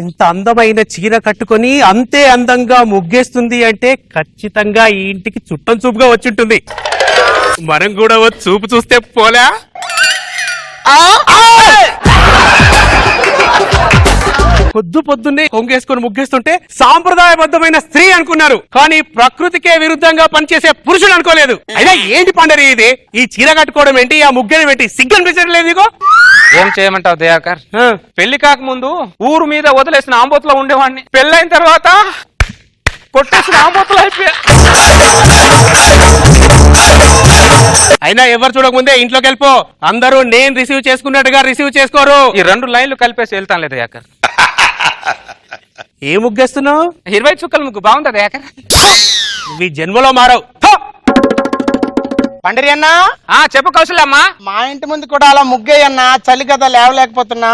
అంత అందమైన చీర కట్టుకొని అంతే అందంగా ముగ్గేస్తుంది అంటే ఖచ్చితంగా ఈ ఇంటికి చుట్టం చూపుగా వచ్చింటుంది. మనం కూడా చూపు చూస్తే పోలా. పొద్దున్నే కొంగేసుకొని ముగ్గేస్తుంటే సాంప్రదాయబద్ధమైన స్త్రీ అనుకున్నారు, కానీ ప్రకృతికే విరుద్ధంగా పనిచేసే పురుషుడు అనుకోలేదు. అయినా ఏంటి పండరి ఇది? ఈ చీర కట్టుకోవడం ఏంటి, ఆ ముగ్గేయడం ఏంటి? సిగ్గనిపించట్లేదు నీకు? ఏం చేయమంటావు దయాకర్? పెళ్లి కాకముందు ఊరు మీద వదిలేసిన ఆంబోతులో ఉండేవాడిని. పెళ్ళైన తర్వాత కొట్టేసిన ఆంబోతులు అయిపోయా. అయినా ఎవరు చూడకముందే ఇంట్లోకి వెళ్ళిపో. అందరూ నేను రిసీవ్ చేసుకున్నట్టుగా రిసీవ్ చేసుకోరు. ఈ 2 లైన్లు కలిపేసి వెళ్తాను లేదు దయాకర్. ఏ ముగ్గేస్తున్నావు? 20 చుక్కల ముగ్గు బాగుందా దయాకర్? మీ జన్మలో మారవు. పండరి అన్నా, చెప్పు కౌశల్యమ్మా. మా ఇంటి ముందు కూడా అలా ముగ్గేయన్నా, చలి కదా లేవలేకపోతున్నా.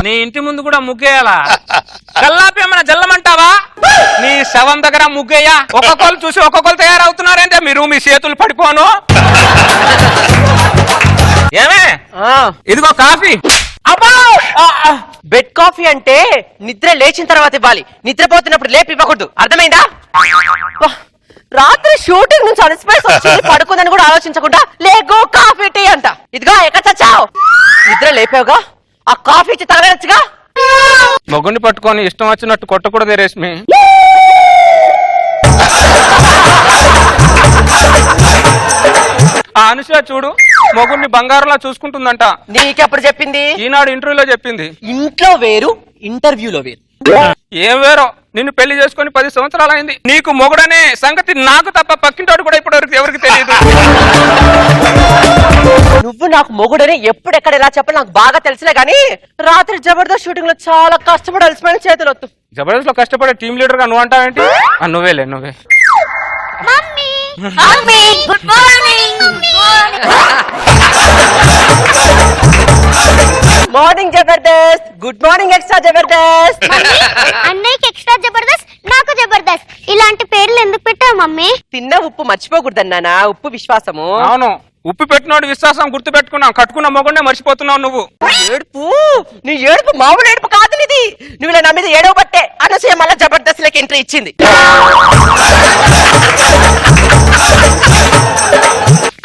నీ ఇంటి ముందు కూడా ముగ్గేయాలా? కల్లాపి ఏమన్నా జల్లమంటావా? నీ శవం దగ్గర ముగ్గేయ. ఒక్కొక్కరు చూసి ఒక్కొక్కరు తయారవుతున్నారంటే మీరు మీ చేతులు పడిపోను. ఏమే ఇదిగో కాఫీ. అబ్బా, బెడ్ కాఫీ అంటే నిద్ర లేచిన తర్వాత ఇవ్వాలి, నిద్రపోతున్నప్పుడు లేపి ఇవ్వకూడదు, అర్థమైందా? రాత్రి షూటింగ్ నుంచి అలసిపోయి వచ్చి పడుకుందని కూడా ఆలోచించకుండా లేగో కాఫీ టీ అంట. ఇదిగో ఎక్కడ చచ్చావు? నిద్ర లేపావుగా, ఆ కాఫీ ఇచ్చి తాగొచ్చుగా. మొగుడిని పట్టుకొని ఇష్టం వచ్చినట్టు కొట్టకూడదే రేష్మి. ఆ అనుష చూడు, మొగుడిని బంగారంలా చూసుకుంటుందంట. నీకెప్పుడు చెప్పింది? ఈనాడు ఇంటర్వ్యూలో చెప్పింది. ఇంట్లో వేరు, ఇంటర్వ్యూలో వేరు. ఏం వేరో, నిన్ను పెళ్లి చేసుకుని 10 సంవత్సరాలు అయింది. నీకు మొగుడనే సంగతి నాకు తప్ప పక్కింటోడు కూడా ఇప్పటివరకు ఎవరికి తెలియదు. నువ్వు నాకు మొగుడని ఎప్పుడెక్కడ ఎలా చెప్పాలి నాకు బాగా తెలుసులే గానీ, రాత్రి జబర్దస్త్ షూటింగ్ లో చాలా కష్టపడి అలసిపోయిన చేతులు వద్దు. జబర్దస్త్ లో కష్టపడే టీమ్ లీడర్ గా నువ్వు అంటావేంటి? నువ్వే. Morning Jabardasth, good morning extra Jabardasth. అన్నయ్యకి ఎక్స్ట్రా జబర్దస్త్, నాకు జబర్దస్త్. ఇలాంటి పేర్లు ఎందుకు పెట్టావు మమ్మీ? తిన్న ఉప్పు మర్చిపోకూడదన్నానా, ఉప్పు విశ్వాసము. అవును, ఉప్పు పెట్టినోడు విశ్వాసం గుర్తు పెట్టుకున్నావు, కట్టుకున్న మొగుడే మర్చిపోతున్నావు నువ్వు. ఏడుపు, నీ ఏడుపు మామూలు ఏడుపు కాదు నీది. నువ్వు ఇలా నా మీద ఏడవబట్టే అనసూయ మళ్ళా జబర్దస్త్ లకి ఎంట్రీ ఇచ్చింది.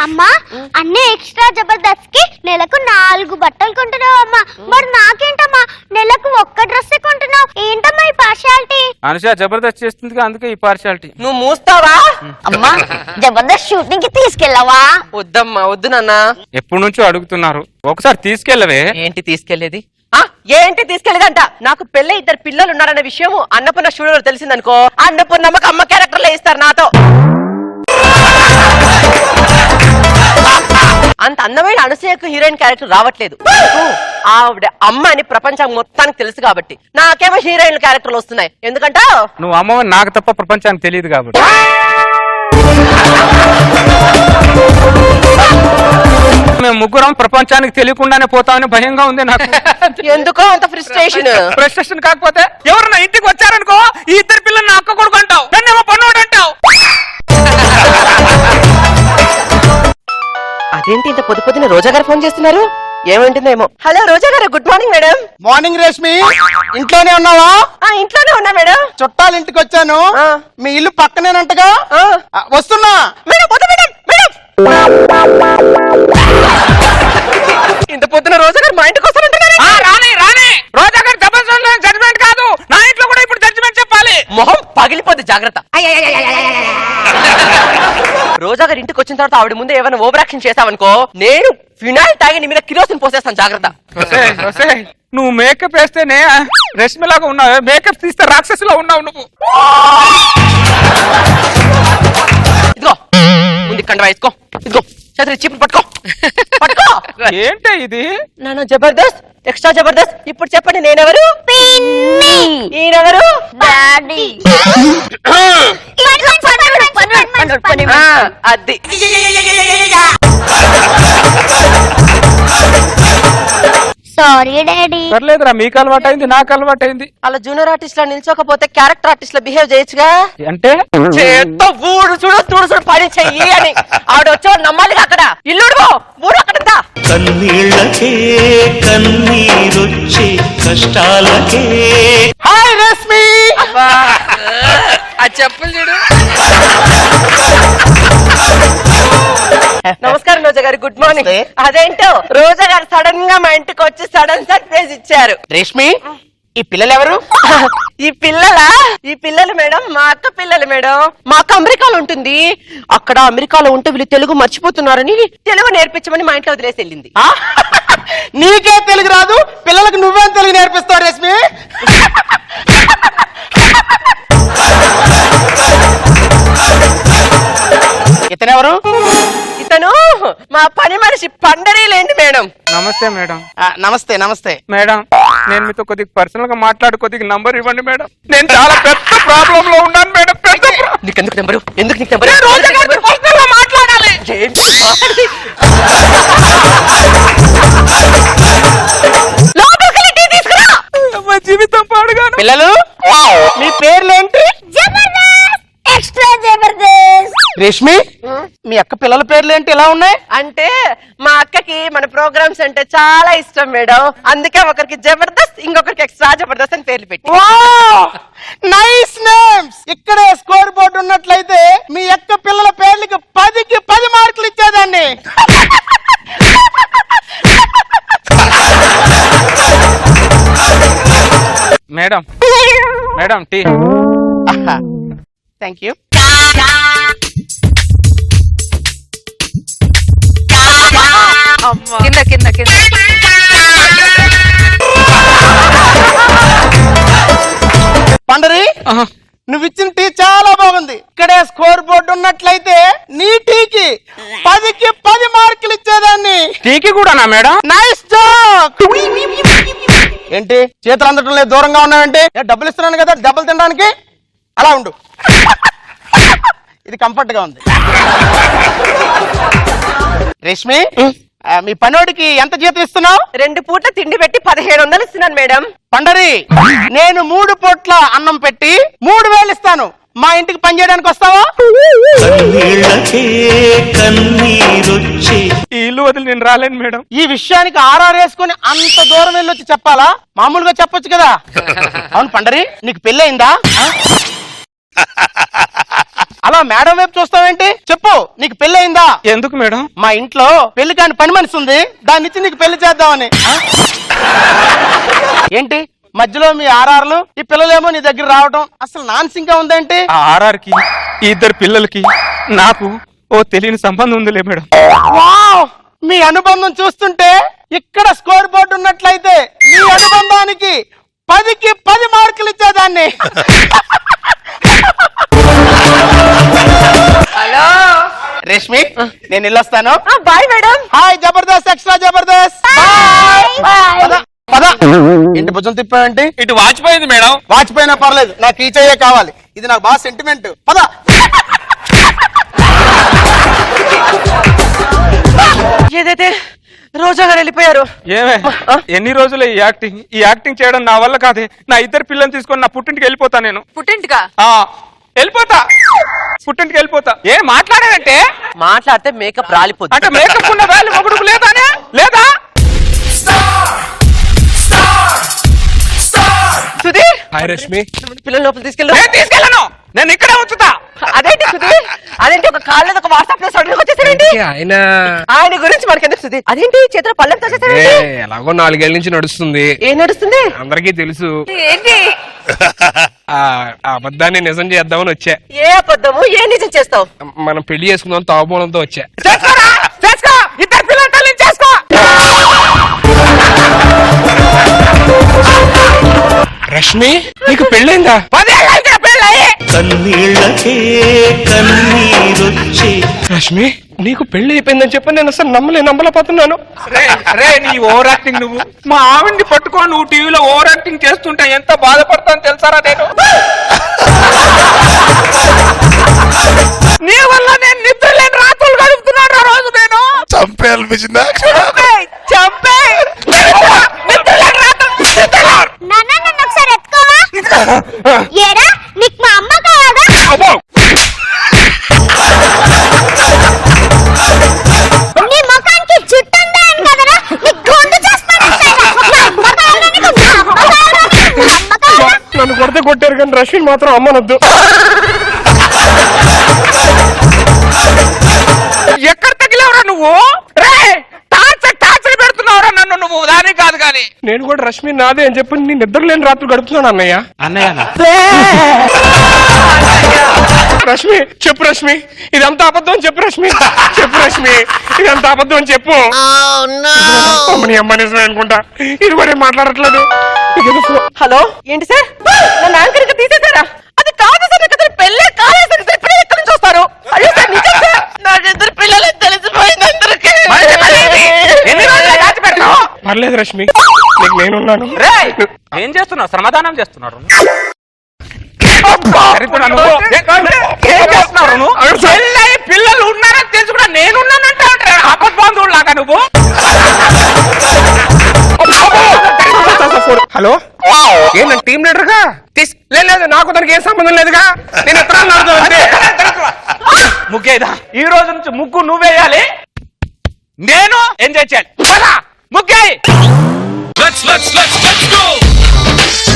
అమ్మా, అన్నీ ఎక్స్ట్రా జబర్దస్త్ కి నెలకు 4 బట్టలు కొంటున్నావు అమ్మా. మరి నాకేంటమ్మా నెలకు 1 డ్రెస్ కొంటున్నావు? ఏంటమ్మా ఈ పార్షియాలిటీ? అనుష జబర్దస్త్ చేస్తుంది, అందుకే ఈ పార్షియాలిటీ. నువ్వు మూస్తావా? అమ్మా, జబర్దస్త్ షూటింగ్ కి తీసుకెళ్ళవా? వద్దమ్మా, వద్దు నాన్న. ఎప్పటి నుంచో అడుగుతున్నారు, ఒకసారి తీసుకెళ్ళవే. ఏంటి తీసుకెళ్లేది? ఏంటి తీసుకెళ్లేదంట? నాకు పెళ్ళి 2 పిల్లలు ఉన్నారన్న విషయం అన్నపూర్ణ స్టూడియోలో తెలిసిందనుకో, అన్నపూర్ణమ్మకి అమ్మ క్యారెక్టర్ లో ఇస్తారు నాతో. అంత అందమైన అనసూయకు హీరోయిన్ క్యారెక్టర్ రావట్లేదు. ఆవిడ అమ్మ అని ప్రపంచం మొత్తానికి తెలుసు కాబట్టి నాకేమో హీరోయిన్ క్యారెక్టర్లు వస్తున్నాయి. ఎందుకంటే నువ్వు అమ్మని నాకు తప్ప ప్రపంచానికి తెలియదు కాబట్టి. మేము ముగ్గురం ప్రపంచానికి తెలియకుండానే పోతామని భయంగా ఉంది నాకు. ఎందుకో అంత ఫ్రస్ట్రేషన్ కాకపోతే ఎవరన్నా ఇంటికి వచ్చారనుకో, ఈ 2 పిల్లలు నా అక్క కొడుకు అంటావు, నన్నేమో పన్నోడు అంటావు. అదేంటి ఇంత పొద్దున రోజా గారు ఫోన్ చేస్తున్నారు? ఏమంటుందేమో. హలో రోజా గారు, good morning madam. Morning Reshmi, ఇంట్లోనే ఉన్నావా? ఇంట్లోనే ఉన్నా మేడం. చుట్టాలు ఇంటికి వచ్చాను. మీ ఇల్లు పక్కనేనంటగా, వస్తున్నా. ఇంత పొద్దున రోజా గారు మా ఇంటికి వస్తానంటున్నారు. రాని రోజా గారు జడ్జిమెంట్ కాదు, నా ఇంట్లో కూడా ఇప్పుడు జడ్జిమెంట్ చెప్పాలి. మొహం పగిలిపోద్ది, జాగ్రత్త. రోజా గారు ఇంటికి వచ్చిన తర్వాత ఆవిడ ముందు ఏమైనా ఓవర్ యాక్షన్ చేసావనుకో, నేను ఫినాయిల్ తాగి నీ మీద కిరోసిన్ పోసేస్తాను, జాగ్రత్త. నువ్వు మేకప్ వేస్తేనే రష్మిలాగా ఉన్నావు, మేకప్ తీస్తే రాక్షసులా ఉన్నావు నువ్వు. ఇదిగో ముందు కండ వేసుకో, ఇదిగో చదివి చీపులు పట్టుకో. ఏంటి ఇది? నాన్న జబర్దస్త్, ఎక్స్ట్రా జబర్దస్త్. ఇప్పుడు చెప్పండి, నేనెవరు? ఈయనెవరు? అది సారీ డాడీ. పర్లేదురా, మీకు అలవాటు అయింది, నాకు అలవాటు అయింది. అలా జూనియర్ ఆర్టిస్ట్ లా నిల్చోకపోతే క్యారెక్టర్ ఆర్టిస్ట్ లా బిహేవ్ చేయొచ్చుగా. అంటే చేత్తో చూడు పని చెయ్యి అని ఆవిడ వచ్చేవాడు నమ్మాలి. అక్కడ ఇల్లు ఊరు అక్కడంతా. కన్నీళ్ళకే కన్నీరొచ్చే కష్టాలకే హాయ్ రశ్మి. ఆ చెప్పులు చూడు. నమస్కారం రోజా గారు, గుడ్ మార్నింగ్. నమస్తే. అదేంటో రోజా గారు సడన్ గా మా ఇంటికి వచ్చి సడన్ సర్ప్రైజ్ ఇచ్చారు. రేష్మి, ఈ పిల్లలు ఎవరు? ఈ పిల్లలు మేడం మా అక్క పిల్లలు మేడం. మా అక్క అమెరికాలో ఉంటుంది. అక్కడ అమెరికాలో ఉంటే వీళ్ళు తెలుగు మర్చిపోతున్నారని తెలుగు నేర్పించమని మా ఇంట్లో వదిలేసి వెళ్ళింది. ఆ? నీకే తెలుగు రాదు, పిల్లలకు నువ్వేం తెలుగు నేర్పిస్తావు రేష్మి? ఇతనెవరు? ఇతను మా పని మనిషి పండరీలేండి మేడం. నమస్తే మేడం. నమస్తే నమస్తే. మేడం, నేను మీతో కొద్దిగా పర్సనల్ గా మాట్లాడు, కొద్దిగా నంబర్ ఇవ్వండి మేడం. నేను చాలా పెద్ద ప్రాబ్లం లో ఉన్నాను మేడం. పెద్ద నీకెందుకు నెంబరు? ఎందుకు నీకు నెంబరు? పర్సనల్ గా మాట్లాడాలి. ఏంటి మాట్లాడేది? లోపలికి వెళ్ళి టీ తీసుకురా. మా జీవితం పాడుగాను. పిల్లలు, మీ పేర్లేంటి? ఎక్స్ట్రా జబర్దస్త్. రేష్మి, మీ అక్క పిల్లల పేర్లేంటి ఎలా ఉన్నాయి? అంటే మా అక్కకి మన ప్రోగ్రామ్స్ అంటే చాలా ఇష్టం మేడం. అందుకే ఒకరికి జబర్దస్త్, ఇంకొకరికి ఎక్స్ట్రా జబర్దస్త్ అని పేర్లు పెట్టి. Nice names. ఇక్కడే స్కోర్ బోర్డు ఉన్నట్లయితే మీ అక్క పిల్లల పేర్లకి 10కి 10 మార్కులు ఇచ్చేదాన్ని. Madam, madam tea. Thank you. కింద కింద కింద. పండరి, నువ్వు ఇచ్చిన టీ చాలా బాగుంది. ఇక్కడే స్కోర్ బోర్డు ఉన్నట్లయితే నీ టీకి 10కి 10 మార్కులు ఇచ్చేదాన్ని. టీకి కూడానా మేడం? Nice Jack. ఏంటి చేతులు అందటం లేదు, దూరంగా ఉన్నావంటే? డబ్బులు ఇస్తున్నాను కదా దెబ్బలు తినడానికి. అలా ఉండు, ఇది కంఫర్ట్ గా ఉంది. రేష్మి, మీ పనోడికి ఎంత జీతం ఇస్తున్నావు? 2 పూట్ల తిండి పెట్టి 1700 ఇస్తున్నాను మేడం. పండరి, నేను 3 పూట్ల అన్నం పెట్టి 3000 ఇస్తాను. మా ఇంటికి పని చేయడానికి వస్తావా? కన్నీళ్ళకే కన్నీరొచ్చే ఈ ఇల్లు వదిలి నేను రాలేను మేడం. ఈ విషయానికి ఆర్ఆర్ వేసుకుని అంత దూరం వెళ్ళి వచ్చి చెప్పాలా? మామూలుగా చెప్పొచ్చు కదా. అవును పండరి, నీకు పెళ్ళయిందా? అలా మేడం వైపు చూస్తావేంటి? చెప్పు, నీకు పెళ్ళయిందా? ఎందుకు మేడం? మా ఇంట్లో పెళ్లి కాని పని మనిషి ఉంది, దాన్ని ఇచ్చి నీకు పెళ్లి చేద్దామని. ఏంటి మధ్యలో మీ ఆర్ఆర్లు, ఈ పిల్లలేమో నీ దగ్గర రావడం అసలు నాన్సింగ్ గా ఉందేంటి? ఆ ఆర్ఆర్కి, ఈ ఇద్దరు పిల్లలకి నాకు ఓ తెలియని సంబంధం ఉందిలే మేడం. వావ్, మీ అనుబంధం చూస్తుంటే ఇక్కడ స్కోర్ బోర్డు ఉన్నట్లయితే మీ అనుబంధానికి 10కి 10 మార్కులు ఇచ్చేదాన్ని. హలో రేష్మి, నేను వెళ్ళొస్తాను. Bye madam. Hi Jabardasth, extra Jabardasth. పద, పద. ఇంటి భుజం తిప్పావంటి? ఇటు వాచిపోయింది మేడం. వాచిపోయినా పర్లేదు, నాకు ఈ చెయ్యే కావాలి. ఇది నాకు బాగా సెంటిమెంట్. పద. ఏదైతే రోజా గారు వెళ్ళిపోయారు. ఏమే, ఎన్ని రోజులు ఈ యాక్టింగ్ చేయడం నా వల్ల కాదే. నా ఇద్దరు పిల్లల్ని తీసుకొని నా పుట్టింటికి వెళ్ళిపోతా. నేను పుట్టింటికా వెళ్ళిపోతా, పుట్టింటికి వెళ్ళిపోతా. ఏం మాట్లాడానంటే? మాట్లాడితే మేకప్ రాలిపోతుంది. అంటే మేకప్ ఉన్న వాల్యూ మొగుడుకు లేదానే? లేదా? సుధీర్, హాయ్ రష్మి. పిల్లల లోపల తీసుకెళ్ళు. నేను తీసుకెళ్ళను, నేను ఇక్కడే ఉంచుతా. అదేంటి సుధీర్, అదేంటి ఒక కాళ్ళ ఒక వాట్సాప్ లో సడన్ వచ్చేసారేంటి? ఆయన ఆయన గురించి మనకెందుకు సుధీర్? అదేంటి చేతిలో పళ్ళెంతో వచ్చేసారేంటి? ఎలాగో 4 ఏళ్ల నుంచి నడుస్తుంది, ఏం నడుస్తుంది? అందరికీ తెలుసు. ఏంటి? ఆ అబద్ధాన్ని నిజం చేద్దామని వచ్చా. ఏ అబద్ధము, ఏ నిజం చేస్తావు? మనం పెళ్లి చేసుకుందాం తాగుబోలంతో వచ్చా. చేసుకోరా, చేసుకో, ఇద్దరు పిల్లల తల్లిని చేసుకో. రష్మి, నీకు పెళ్ళైందా? 10 ఏళ్ళ అయితే పెళ్ళయి. కన్నీళ్ళకే కన్నీరొచ్చే రష్మి, నీకు పెళ్లి అయిపోయిందని చెప్పి నేను అసలు నమ్మలేకపోతున్నాను. రే నీ ఓవర్ యాక్టింగ్. నువ్వు మా ఆవిడ్ని పట్టుకొని నువ్వు టీవీలో ఓవర్ యాక్టింగ్ చేస్తుంటే ఎంత బాధపడతాను తెలుసారా నేను? నీ వల్ల నేను నిద్ర లేని రాత్రులు గడుపుతున్నాను. ఆ రోజు నేను చంపే అనిపించిందా? చంపే నిద్ర లేని రాత్రులు. నాన్న నన్ను ఒకసారి ఎత్తుకోవా? ఏడా నీకు మా అమ్మ కావాలా? నీ ముఖానికి కానీ రష్మిన్ మాత్రం అమ్మనొద్దు. ఎక్కడ తగిలేవరా నువ్వు? రే టార్చర్ పెడుతున్నావురా నన్ను నువ్వు, దానికి కాదు కానీ. నేను కూడా రష్మిన్ నాదే అని చెప్పి నేను నిద్ర లేని రాత్రులు గడుపుతున్నాను అన్నయ్య. రష్మి చెప్పు, రష్మి ఇదంతా అబద్ధం అని చెప్పు, రష్మి చెప్పు, రష్మి ఇదంతా అబద్ధం అని చెప్పు. అమ్మని అమ్మ నిజమే అనుకుంటా, ఇది కూడా ఏం మాట్లాడట్లేదు. హలో, ఏంటి సార్ నన్ను యాంకర్ గా తీసేశారా? అది కాదు సార్, నాకు అసలు పెళ్ళే కాలేదు సార్. ఇప్పుడు ఎక్కడి నుంచి వస్తారు? అయ్యో సార్ నిజం సార్, నాకు ఇద్దరు పిల్లలు తెలిసిపోయింది అందరికీ. ఎన్ని రోజులు దాచి పెడతావు? పర్లేదు రష్మి, నీకు నేనున్నాను. రేయ్, ఏం చేస్తున్నావు? శ్రమదానం చేస్తున్నారు. ఏం చేస్తున్నారు నువ్వు? పెళ్ళై పిల్లలు ఉన్నారని తెలుసు కూడా నేనున్నానంటే అపద్బాంధువుడు లాగా నువ్వు. హలో, ఏంటంటే టీమ్ లీడర్ గా లేదు, నాకు దానికి ఏం సంబంధం లేదుగా. నేను ఎక్కడ ముగ్గేదా? ఈ రోజు నుంచి ముగ్గు నువ్వేయాలి, నేను ఎంజాయ్ చేయాలి. ముగ్గే. Let's go!